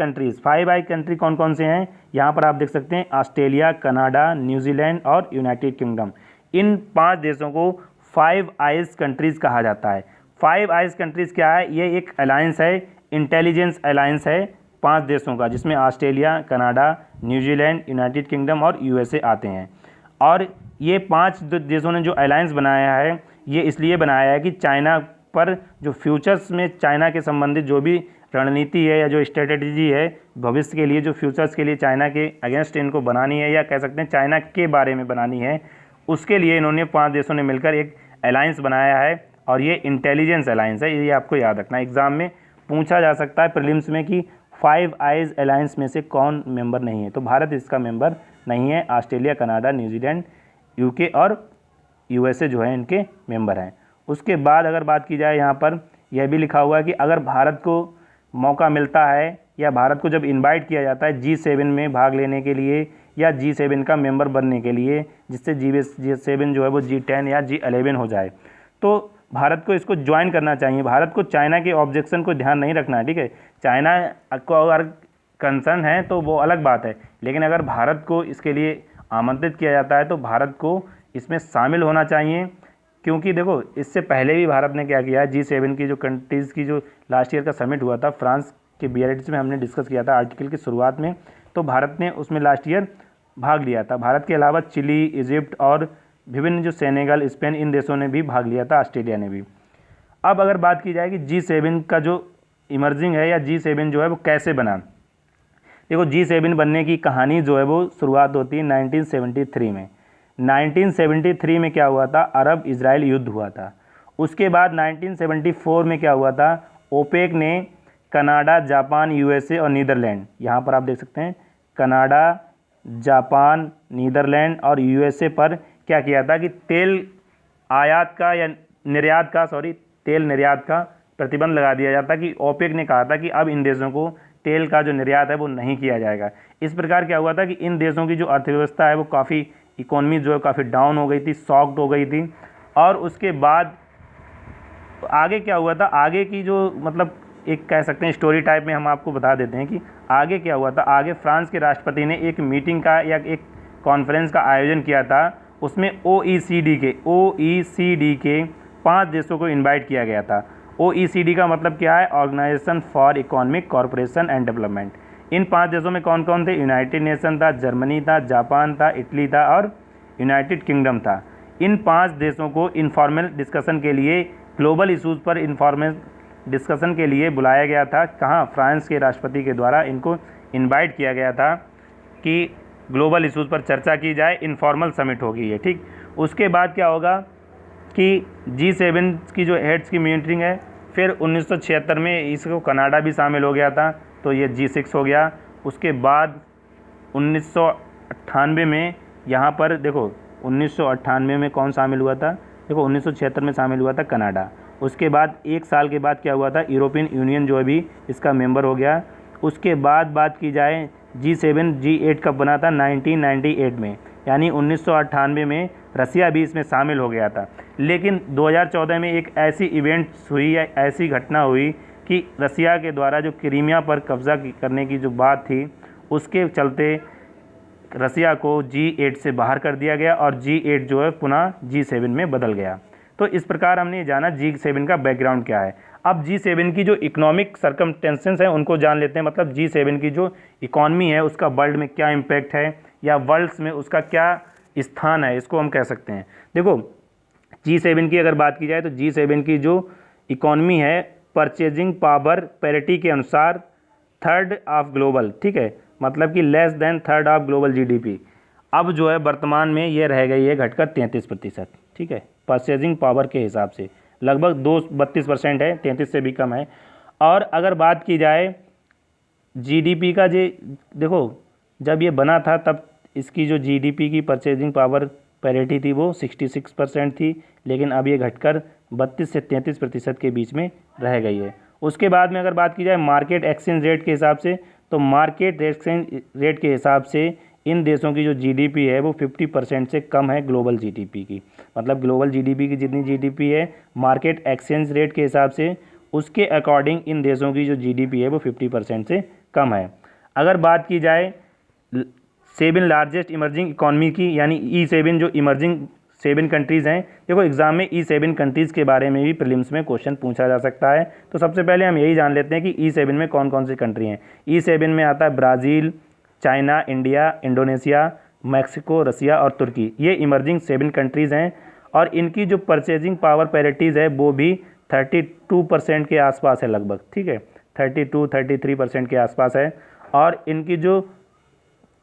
कंट्री कौन कौन से हैं, यहाँ पर आप देख सकते हैं ऑस्ट्रेलिया, कनाडा, न्यूजीलैंड और यूनाइटेड किंगडम। इन 5 देशों को 5 आइज कंट्रीज़ कहा जाता है। 5 आइज कंट्रीज़ क्या है? ये एक अलायंस है, इंटेलिजेंस अलायंस है 5 देशों का, जिसमें Australia, Canada, New Zealand, United kingdom और USA आते हैं। और ये 5 देशों ने जो अलायंस बनाया है, ये इसलिए बनाया है कि चाइना पर जो फ्यूचर्स में चाइना के संबंधित जो भी रणनीति है या जो स्ट्रेटजी है भविष्य के लिए, जो फ्यूचर्स के लिए चाइना के अगेंस्ट इनको बनानी है या कह सकते हैं चाइना के बारे में बनानी है, उसके लिए इन्होंने 5 देशों ने मिलकर एक अलायंस बनाया है और ये इंटेलिजेंस अलायंस है। ये आपको याद रखना, एग्जाम में पूछा जा सकता है प्रीलिम्स में कि 5 आइज अलायंस में से कौन मेंबर नहीं है, तो भारत इसका मेंबर नहीं है। ऑस्ट्रेलिया, कनाडा, न्यूजीलैंड, UK और USA जो है इनके मेंबर हैं। उसके बाद अगर बात की जाए, यहाँ पर यह भी लिखा हुआ है कि अगर भारत को मौका मिलता है या भारत को जब इनवाइट किया जाता है G7 में भाग लेने के लिए या G7 का मेंबर बनने के लिए, जिससे G7 जो है वो G10 या G11 हो जाए, तो भारत को इसको ज्वाइन करना चाहिए। भारत को चाइना के ऑब्जेक्शन को ध्यान नहीं रखना है। ठीक है, चाइना को अगर कंसर्न है तो वो अलग बात है, लेकिन अगर भारत को इसके लिए आमंत्रित किया जाता है तो भारत को इसमें शामिल होना चाहिए। क्योंकि देखो, इससे पहले भी भारत ने क्या किया है, G7 की जो कंट्रीज़ की जो लास्ट ईयर का समिट हुआ था फ्रांस के बियारिट्ज़ में, हमने डिस्कस किया था आर्टिकल की शुरुआत में, तो भारत ने उसमें लास्ट ईयर भाग लिया था। भारत के अलावा चिली, इजिप्ट और विभिन्न जो सेनेगल, स्पेन, इन देशों ने भी भाग लिया था, ऑस्ट्रेलिया ने भी। अब अगर बात की जाए कि G7 का जो इमर्जिंग है या G7 जो है वो कैसे बना, देखो G7 बनने की कहानी जो है वो शुरुआत होती है 1973 में। 1973 में क्या हुआ था, अरब इजराइल युद्ध हुआ था। उसके बाद 1974 में क्या हुआ था, ओपेक ने कनाडा, जापान, USA और नीदरलैंड, यहाँ पर आप देख सकते हैं कनाडा, जापान, नीदरलैंड और USA पर क्या किया था कि तेल निर्यात का प्रतिबंध लगा दिया जाता कि ओपेक ने कहा था कि अब इन देशों को तेल का जो निर्यात है वो नहीं किया जाएगा। इस प्रकार क्या हुआ था कि इन देशों की जो अर्थव्यवस्था है वो काफ़ी, इकोनॉमी जो है काफ़ी डाउन हो गई थी, सॉक्ड हो गई थी। और उसके बाद आगे क्या हुआ था, आगे की जो मतलब एक कह सकते हैं स्टोरी टाइप में हम आपको बता देते हैं कि आगे क्या हुआ था। आगे फ्रांस के राष्ट्रपति ने एक मीटिंग का या एक कॉन्फ्रेंस का आयोजन किया था। उसमें OECD के 5 देशों को इनवाइट किया गया था। OECD का मतलब क्या है, organisation for economic corporation and development. इन 5 देशों में कौन कौन थे, यूनाइटेड नेशन था, जर्मनी था, जापान था, इटली था और यूनाइटेड किंगडम था। इन 5 देशों को इनफॉर्मल डिस्कशन के लिए, ग्लोबल इशूज़ पर इनफॉर्मल डिस्कशन के लिए बुलाया गया था। कहाँ, फ्रांस के राष्ट्रपति के द्वारा इनको इनवाइट किया गया था कि ग्लोबल इशूज़ पर चर्चा की जाए, इनफॉर्मल समिट होगी ये। ठीक, उसके बाद क्या होगा कि G7 की जो हेड्स की मीटिंग है, फिर 1976 में इसको कनाडा भी शामिल हो गया था, तो ये G6 हो गया। उसके बाद 1998 में यहाँ पर देखो, 1998 में कौन शामिल हुआ था, देखो 1976 में शामिल हुआ था कनाडा। उसके बाद 1 साल के बाद क्या हुआ था, यूरोपियन यूनियन जो अभी इसका मेंबर हो गया। उसके बाद बात की जाए G7 G8 कब बना था, 1998 में, यानी 1998 में रसिया भी इसमें शामिल हो गया था। लेकिन 2014 में एक ऐसी इवेंट्स हुई या ऐसी घटना हुई कि रसिया के द्वारा जो क्रीमिया पर कब्ज़ा करने की जो बात थी, उसके चलते रसिया को G8 से बाहर कर दिया गया और G8 जो है पुनः G7 में बदल गया। तो इस प्रकार हमने जाना G7 का बैकग्राउंड क्या है। अब G7 की जो इकोनॉमिक सर्कमस्टेंसेस हैं उनको जान लेते हैं, मतलब G7 की जो इकॉनमी है उसका वर्ल्ड में क्या इम्पैक्ट है या वर्ल्ड्स में उसका क्या स्थान है, इसको हम कह सकते हैं। देखो G7 की अगर बात की जाए तो G7 की जो इकॉनमी है परचेजिंग पावर पैरिटी के अनुसार थर्ड ऑफ ग्लोबल, ठीक है, मतलब कि less than third of global GDP। अब जो है वर्तमान में ये रह गई है घटकर 33%, ठीक है, परचेजिंग पावर के हिसाब से लगभग 32% है, 33 से भी कम है। और अगर बात की जाए GDP का, देखो जब ये बना था तब इसकी जो GDP की परचेजिंग पावर पैरिटी थी वो 66% थी, लेकिन अब ये घटकर 32 से 33% के बीच में रह गई है। उसके बाद में अगर बात की जाए मार्केट एक्सचेंज रेट के हिसाब से, तो मार्केट एक्सचेंज रेट के हिसाब से इन देशों की जो GDP है वो 50% से कम है ग्लोबल GDP की, मतलब ग्लोबल GDP की जितनी GDP है मार्केट एक्सचेंज रेट के हिसाब से उसके अकॉर्डिंग इन देशों की जो GDP है वो 50% से कम है। अगर बात की जाए 7 लार्जेस्ट इमर्जिंग इकॉनमी की, यानी E7 जो इमर्जिंग 7 कंट्रीज़ हैं, देखो एग्जाम में E7 कंट्रीज़ के बारे में भी प्रीलिम्स में क्वेश्चन पूछा जा सकता है। तो सबसे पहले हम यही जान लेते हैं कि E7 में कौन कौन सी कंट्री हैं। E7 में आता है Brazil, China, India, Indonesia, Mexico, Russia और तुर्की। ये इमर्जिंग 7 कंट्रीज़ हैं और इनकी जो परचेजिंग पावर पैरिटीज़ है वो भी 32% के आसपास है लगभग, ठीक है, 32-33% के आसपास है। और इनकी जो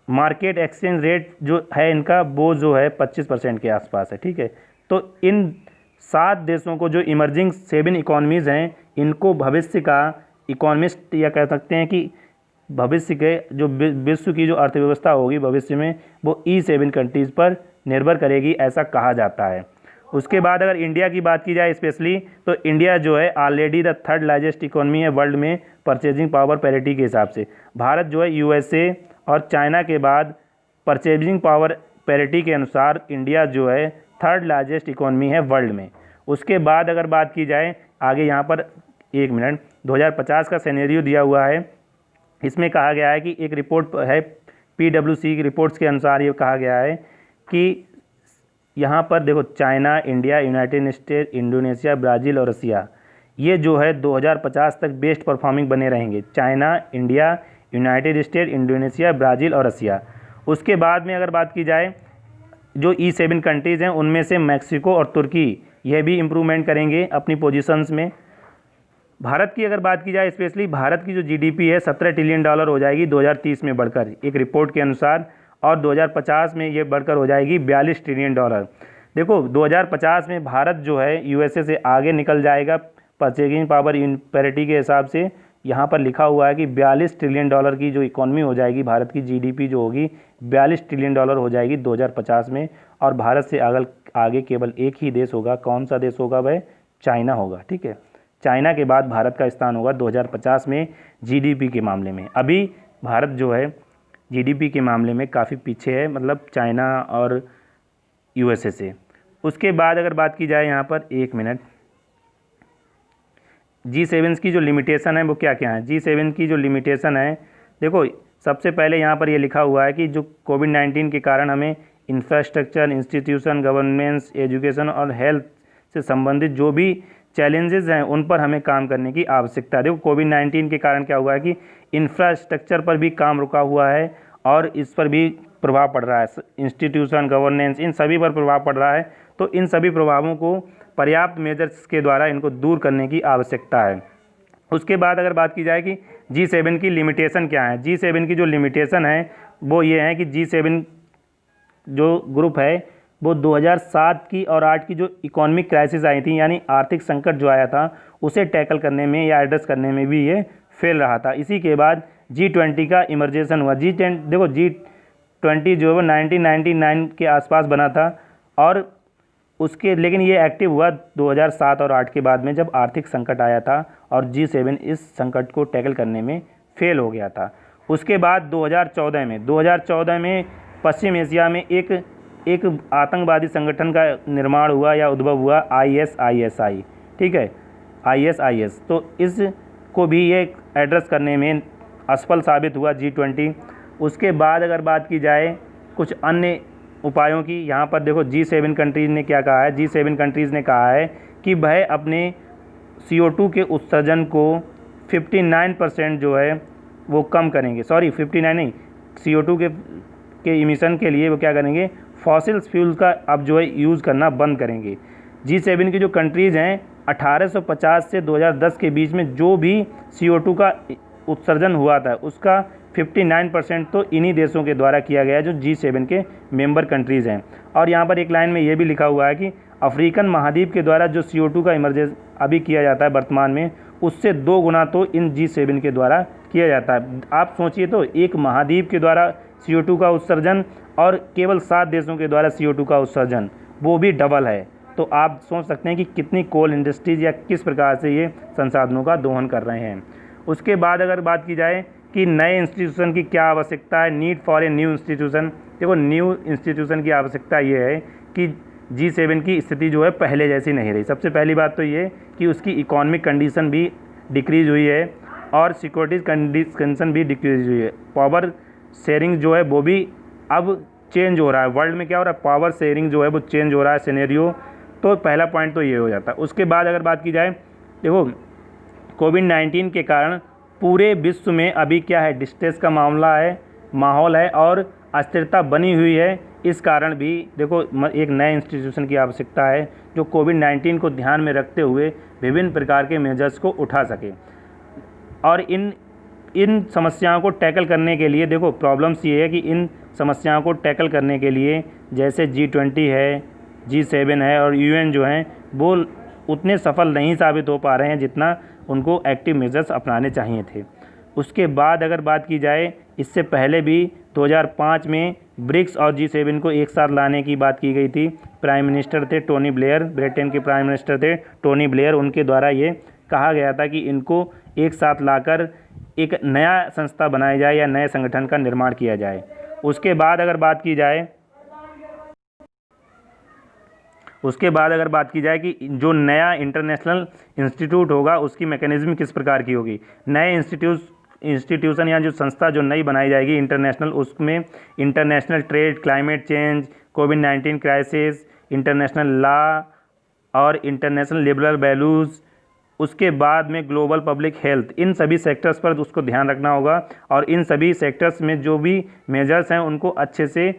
मार्केट एक्सचेंज रेट जो है इनका वो जो है 25% के आसपास है, ठीक है। तो इन 7 देशों को जो इमर्जिंग 7 इकॉनमीज़ हैं इनको भविष्य का इकोनॉमिस्ट या कह सकते हैं कि भविष्य के जो विश्व की जो अर्थव्यवस्था होगी भविष्य में वो E7 कंट्रीज़ पर निर्भर करेगी, ऐसा कहा जाता है। उसके बाद अगर इंडिया की बात की जाए स्पेशली, तो इंडिया जो है already the third largest economy है वर्ल्ड में परचेजिंग पावर पैरिटी के हिसाब से। भारत जो है USA और चाइना के बाद परचेजिंग पावर पैरिटी के अनुसार इंडिया जो है थर्ड लार्जेस्ट इकोनॉमी है वर्ल्ड में। उसके बाद अगर बात की जाए आगे, यहाँ पर 1 मिनट, 2050 का सिनेरियो दिया हुआ है। इसमें कहा गया है कि एक रिपोर्ट है PwC की रिपोर्ट्स के अनुसार ये कहा गया है कि यहाँ पर देखो China, India, United state, Indonesia, Brazil और रसिया, ये जो है 2050 तक बेस्ट परफॉर्मिंग बने रहेंगे। China, India, United state, Indonesia, Brazil और रसिया। उसके बाद में अगर बात की जाए जो E7 कंट्रीज़ हैं उनमें से मैक्सिको और तुर्की यह भी इम्प्रूवमेंट करेंगे अपनी पोजीशंस में। भारत की अगर बात की जाए स्पेशली, भारत की जो GDP है $17 ट्रिलियन हो जाएगी 2030 में बढ़कर एक रिपोर्ट के अनुसार, और 2050 में ये बढ़कर हो जाएगी $42 ट्रिलियन। देखो 2050 में भारत जो है USA से आगे निकल जाएगा परचेजिंग पावर पैरिटी के हिसाब से। यहाँ पर लिखा हुआ है कि $42 ट्रिलियन की जो इकॉनमी हो जाएगी, भारत की GDP जो होगी $42 ट्रिलियन हो जाएगी 2050 में। और भारत से आगे केवल एक ही देश होगा, कौन सा देश होगा वह? चाइना होगा, ठीक है। चाइना के बाद भारत का स्थान होगा 2050 में GDP के मामले में। अभी भारत जो है GDP के मामले में काफ़ी पीछे है, मतलब चाइना और USA से। उसके बाद अगर बात की जाए यहाँ पर 1 मिनट, G7 की जो लिमिटेशन है वो क्या क्या है। G7 की जो लिमिटेशन है, देखो सबसे पहले यहाँ पर ये लिखा हुआ है कि जो कोविड-19 के कारण हमें इंफ्रास्ट्रक्चर, इंस्टीट्यूशन, गवर्नेंस, एजुकेशन और हेल्थ से संबंधित जो भी चैलेंजेस हैं उन पर हमें काम करने की आवश्यकता है। देखो कोविड-19 के कारण क्या हुआ है कि इंफ्रास्ट्रक्चर पर भी काम रुका हुआ है और इस पर भी प्रभाव पड़ रहा है, इंस्टीट्यूशन, गवर्नेंस, इन सभी पर प्रभाव पड़ रहा है। तो इन सभी प्रभावों को पर्याप्त मेजर्स के द्वारा इनको दूर करने की आवश्यकता है। उसके बाद अगर बात की जाए कि G7 की लिमिटेशन क्या है, G7 की जो लिमिटेशन है वो ये है कि G7 जो ग्रुप है वो 2007 की और 8 की जो इकोनॉमिक क्राइसिस आई थी, यानी आर्थिक संकट जो आया था उसे टैकल करने में या एड्रेस करने में भी ये फेल रहा था। इसी के बाद G20 का इमर्जेशन हुआ। देखो G20 जो है 1999 के आसपास बना था और लेकिन ये एक्टिव हुआ 2007 और 8 के बाद में, जब आर्थिक संकट आया था और G7 इस संकट को टैकल करने में फेल हो गया था। उसके बाद 2014 में पश्चिम एशिया में एक आतंकवादी संगठन का निर्माण हुआ या उद्भव हुआ, ISIS, ठीक है, ISIS। तो इसको भी ये एड्रेस करने में असफल साबित हुआ G20। उसके बाद अगर बात की जाए कुछ अन्य उपायों की, यहाँ पर देखो G7 कंट्रीज़ ने क्या कहा है। G7 कंट्रीज़ ने कहा है कि वह अपने CO2 के उत्सर्जन को 59% जो है वो कम करेंगे, सॉरी 59 नहीं, CO2 के इमिशन के लिए वो क्या करेंगे, फॉसिल फ्यूल का अब जो है यूज़ करना बंद करेंगे। G7 की जो कंट्रीज़ हैं 1850 से 2010 के बीच में जो भी CO2 का उत्सर्जन हुआ था उसका 59% तो इन्हीं देशों के द्वारा किया गया जो G7 के मेंबर कंट्रीज़ हैं। और यहाँ पर एक लाइन में ये भी लिखा हुआ है कि अफ्रीकन महाद्वीप के द्वारा जो CO2 का इमरजेंस अभी किया जाता है वर्तमान में, उससे 2 गुना तो इन G7 के द्वारा किया जाता है। आप सोचिए तो एक महाद्वीप के द्वारा CO2 का उत्सर्जन और केवल 7 देशों के द्वारा CO2 का उत्सर्जन, वो भी डबल है। तो आप सोच सकते हैं कि कितनी कोल इंडस्ट्रीज या किस प्रकार से ये संसाधनों का दोहन कर रहे हैं। उसके बाद अगर बात की जाए कि नए इंस्टीट्यूशन की क्या आवश्यकता है, need for a new institution, देखो न्यू इंस्टीट्यूशन की आवश्यकता ये है कि G7 की स्थिति जो है पहले जैसी नहीं रही। सबसे पहली बात तो ये कि उसकी इकोनॉमिक कंडीशन भी डिक्रीज़ हुई है और सिक्योरिटी कंडीशन भी डिक्रीज़ हुई है। पावर शेयरिंग जो है वो भी अब चेंज हो रहा है। वर्ल्ड में क्या हो रहा है, पावर शेयरिंग जो है वो चेंज हो रहा है सिनेरियो। तो पहला पॉइंट तो ये हो जाता है। उसके बाद अगर बात की जाए, देखो कोविड-19 के कारण पूरे विश्व में अभी क्या है, डिस्ट्रेस का माहौल है और अस्थिरता बनी हुई है। इस कारण भी देखो एक नए इंस्टीट्यूशन की आवश्यकता है जो कोविड-19 को ध्यान में रखते हुए विभिन्न प्रकार के मेजर्स को उठा सके। और इन समस्याओं को टैकल करने के लिए देखो प्रॉब्लम्स ये है कि इन समस्याओं को टैकल करने के लिए जैसे G20 है, G7 है और UN जो हैं वो उतने सफल नहीं साबित हो पा रहे हैं जितना उनको एक्टिव मेजर्स अपनाने चाहिए थे। उसके बाद अगर बात की जाए, इससे पहले भी 2005 में ब्रिक्स और G7 को एक साथ लाने की बात की गई थी। प्राइम मिनिस्टर थे टोनी ब्लेयर, ब्रिटेन के प्राइम मिनिस्टर थे टोनी ब्लेयर, उनके द्वारा ये कहा गया था कि इनको एक साथ लाकर एक नया संस्था बनाया जाए या नए संगठन का निर्माण किया जाए। उसके बाद अगर बात की जाए कि जो नया इंटरनेशनल इंस्टीट्यूट होगा उसकी मैकेनिज्म किस प्रकार की होगी। नए इंस्टीट्यूशन या जो संस्था जो नई बनाई जाएगी इंटरनेशनल, उसमें इंटरनेशनल ट्रेड, क्लाइमेट चेंज, कोविड-19 क्राइसिस, इंटरनेशनल लॉ और इंटरनेशनल लिबरल वैल्यूज़, उसके बाद में ग्लोबल पब्लिक हेल्थ, इन सभी सेक्टर्स पर उसको ध्यान रखना होगा और इन सभी सेक्टर्स में जो भी मेजर्स हैं उनको अच्छे से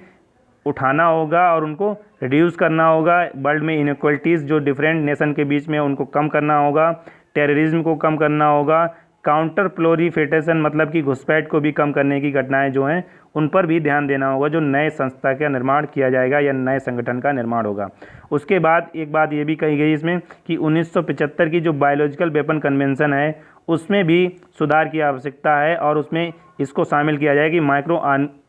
उठाना होगा और उनको रिड्यूस करना होगा। वर्ल्ड में इनइक्वलिटीज़ जो डिफरेंट नेशन के बीच में उनको कम करना होगा, टेररिज्म को कम करना होगा, काउंटर प्रोलिफरेशन मतलब कि घुसपैठ को भी कम करने की घटनाएं जो हैं उन पर भी ध्यान देना होगा जो नए संस्था का निर्माण किया जाएगा या नए संगठन का निर्माण होगा। उसके बाद एक बात ये भी कही गई इसमें कि 1975 की जो बायोलॉजिकल वेपन कन्वेंशन है उसमें भी सुधार की आवश्यकता है और उसमें इसको शामिल किया जाए कि माइक्रो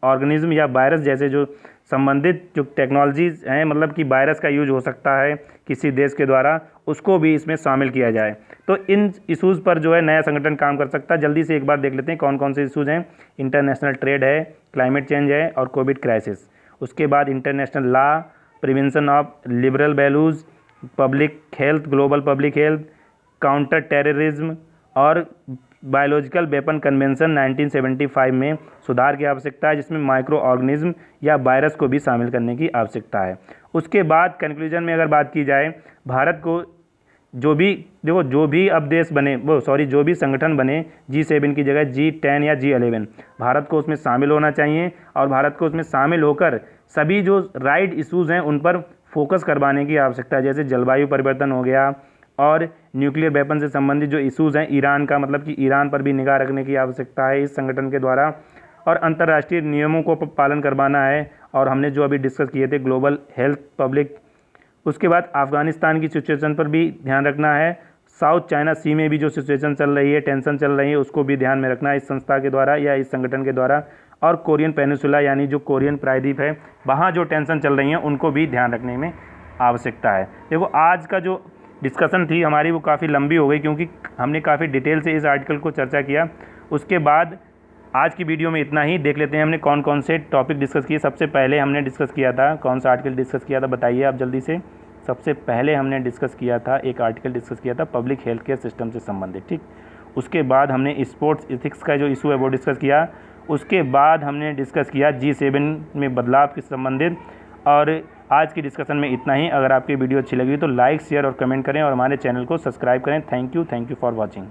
ऑर्गेनिज्म या वायरस जैसे जो संबंधित जो टेक्नोलॉजीज़ हैं, मतलब कि वायरस का यूज हो सकता है किसी देश के द्वारा, उसको भी इसमें शामिल किया जाए। तो इन इशूज़ पर जो है नया संगठन काम कर सकता है। जल्दी से एक बार देख लेते हैं कौन कौन से इशूज़ हैं। इंटरनेशनल ट्रेड है, क्लाइमेट चेंज है और कोविड क्राइसिस। उसके बाद international law, prevention of liberal values, public health, global public health, counter terrorism और बायोलॉजिकल वेपन कन्वेंशन 1975 में सुधार की आवश्यकता है जिसमें माइक्रो ऑर्गेनिज्म या वायरस को भी शामिल करने की आवश्यकता है। उसके बाद कंक्लूजन में अगर बात की जाए, भारत को जो भी अब देश बने जो भी संगठन बने G7 की जगह G10 या G11, भारत को उसमें शामिल होना चाहिए और भारत को उसमें शामिल होकर सभी जो राइट इशूज़ हैं उन पर फोकस करवाने की आवश्यकता है। जैसे जलवायु परिवर्तन हो गया और न्यूक्लियर वेपन से संबंधित जो इशूज़ हैं, ईरान का मतलब कि ईरान पर भी निगाह रखने की आवश्यकता है इस संगठन के द्वारा और अंतर्राष्ट्रीय नियमों को पालन करवाना है। और हमने जो अभी डिस्कस किए थे ग्लोबल हेल्थ, पब्लिक, उसके बाद अफ़गानिस्तान की सिचुएशन पर भी ध्यान रखना है। साउथ चाइना सी में भी जो सिचुएशन चल रही है, टेंशन चल रही है, उसको भी ध्यान में रखना है इस संस्था के द्वारा या इस संगठन के द्वारा। और कोरियन पेनिनसुला यानी जो कोरियन प्रायद्वीप है, वहाँ जो टेंशन चल रही है उनको भी ध्यान रखने में आवश्यकता है। देखो आज का जो डिस्कशन थी हमारी वो काफ़ी लंबी हो गई क्योंकि हमने काफ़ी डिटेल से इस आर्टिकल को चर्चा किया। उसके बाद आज की वीडियो में इतना ही। देख लेते हैं हमने कौन कौन से टॉपिक डिस्कस किए। सबसे पहले हमने डिस्कस किया था, कौन सा आर्टिकल डिस्कस किया था बताइए आप जल्दी से। सबसे पहले हमने डिस्कस किया था, एक आर्टिकल डिस्कस किया था पब्लिक हेल्थ केयर सिस्टम से संबंधित, ठीक। उसके बाद हमने स्पोर्ट्स एथिक्स का जो इशू है वो डिस्कस किया। उसके बाद हमने डिस्कस किया G7 में बदलाव के संबंधित और आज की डिस्कशन में इतना ही। अगर आपकी वीडियो अच्छी लगी तो लाइक शेयर और कमेंट करें और हमारे चैनल को सब्सक्राइब करें। Thank you for watching.